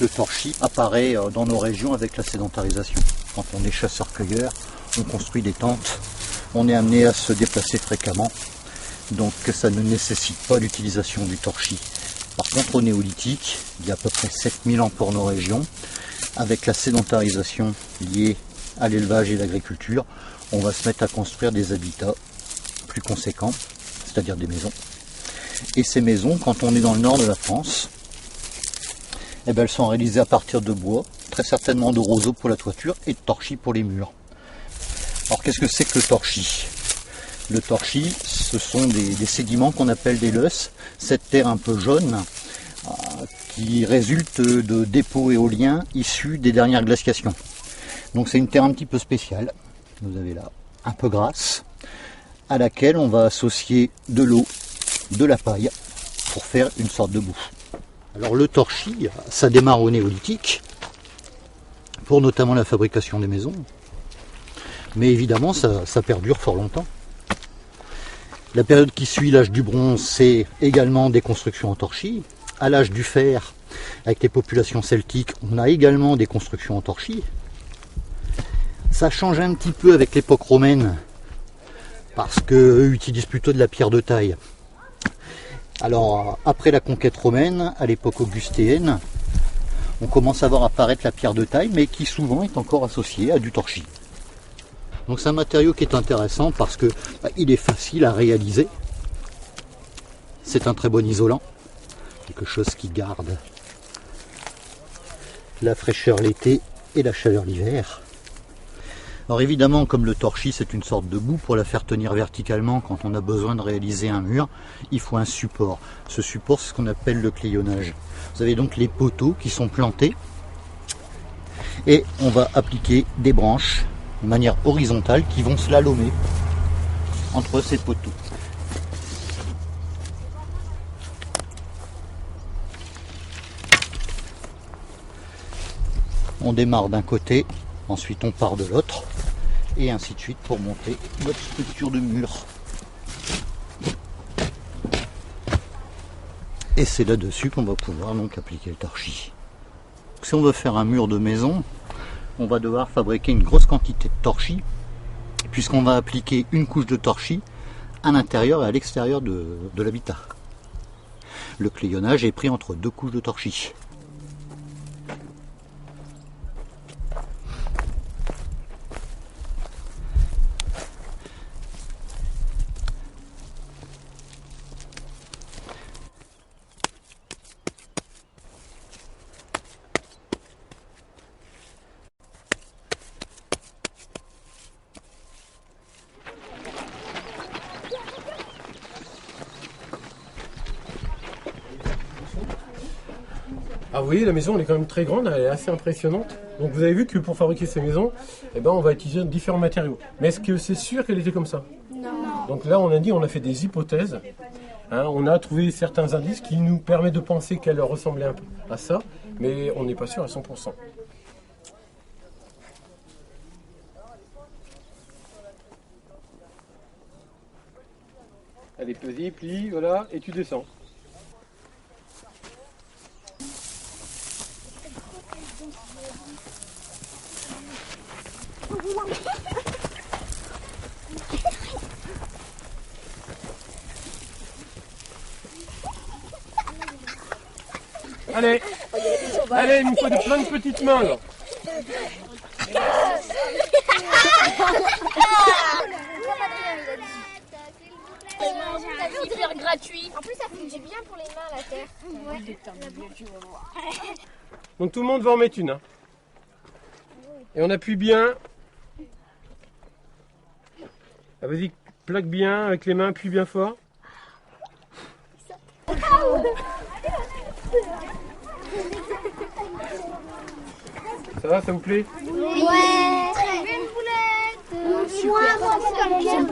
le torchis apparaît dans nos régions avec la sédentarisation. Quand on est chasseur-cueilleur, on construit des tentes, on est amené à se déplacer fréquemment, donc ça ne nécessite pas l'utilisation du torchis. Par contre, au néolithique, il y a à peu près 7000 ans pour nos régions, avec la sédentarisation liée à l'élevage et l'agriculture, on va se mettre à construire des habitats plus conséquents, c'est-à-dire des maisons. Et ces maisons, quand on est dans le nord de la France, eh bien, elles sont réalisées à partir de bois, très certainement de roseaux pour la toiture et de torchis pour les murs. Alors qu'est-ce que c'est que le torchis? Le torchis, ce sont des sédiments qu'on appelle des loess, cette terre un peu jaune qui résulte de dépôts éoliens issus des dernières glaciations. Donc c'est une terre un petit peu spéciale, vous avez là, un peu grasse, à laquelle on va associer de l'eau, de la paille, pour faire une sorte de boue. Alors le torchis, ça démarre au néolithique, pour notamment la fabrication des maisons, mais évidemment ça perdure fort longtemps. La période qui suit l'âge du bronze, c'est également des constructions en torchis. À l'âge du fer, avec les populations celtiques, on a également des constructions en torchis. Ça change un petit peu avec l'époque romaine, parce qu'eux utilisent plutôt de la pierre de taille. Alors, après la conquête romaine, à l'époque augustéenne, on commence à voir apparaître la pierre de taille, mais qui souvent est encore associée à du torchis. Donc c'est un matériau qui est intéressant parce que il est facile à réaliser. C'est un très bon isolant, quelque chose qui garde la fraîcheur l'été et la chaleur l'hiver. Alors évidemment, comme le torchis c'est une sorte de boue, pour la faire tenir verticalement quand on a besoin de réaliser un mur, il faut un support. Ce support, c'est ce qu'on appelle le clayonnage. Vous avez donc les poteaux qui sont plantés et on va appliquer des branches de manière horizontale qui vont slalomer entre ces poteaux. On démarre d'un côté, ensuite on part de l'autre, et ainsi de suite pour monter notre structure de mur. Et c'est là-dessus qu'on va pouvoir donc appliquer le torchis. Si on veut faire un mur de maison, on va devoir fabriquer une grosse quantité de torchis, puisqu'on va appliquer une couche de torchis à l'intérieur et à l'extérieur de l'habitat. Le clayonnage est pris entre deux couches de torchis. Ah vous voyez, la maison elle est quand même très grande, elle est assez impressionnante. Donc vous avez vu que pour fabriquer ces maisons, eh ben, on va utiliser différents matériaux. Mais est-ce que c'est sûr qu'elle était comme ça? Non. Donc là on a fait des hypothèses. Hein, on a trouvé certains indices qui nous permettent de penser qu'elle ressemblait un peu à ça, mais on n'est pas sûr à 100%. Elle est pesée, plie, voilà, et tu descends. Allez, allez, il me faut plein de petites mains là. C'est hyper gratuit. En plus, ça fait du bien pour les mains, la terre. Ouais. Donc tout le monde va en mettre une. Hein. Et on appuie bien. Ah, vas-y, plaque bien avec les mains, appuie bien fort. Ça va, ça vous plaît? Ouais. Très belle boulette. Moi, j'aime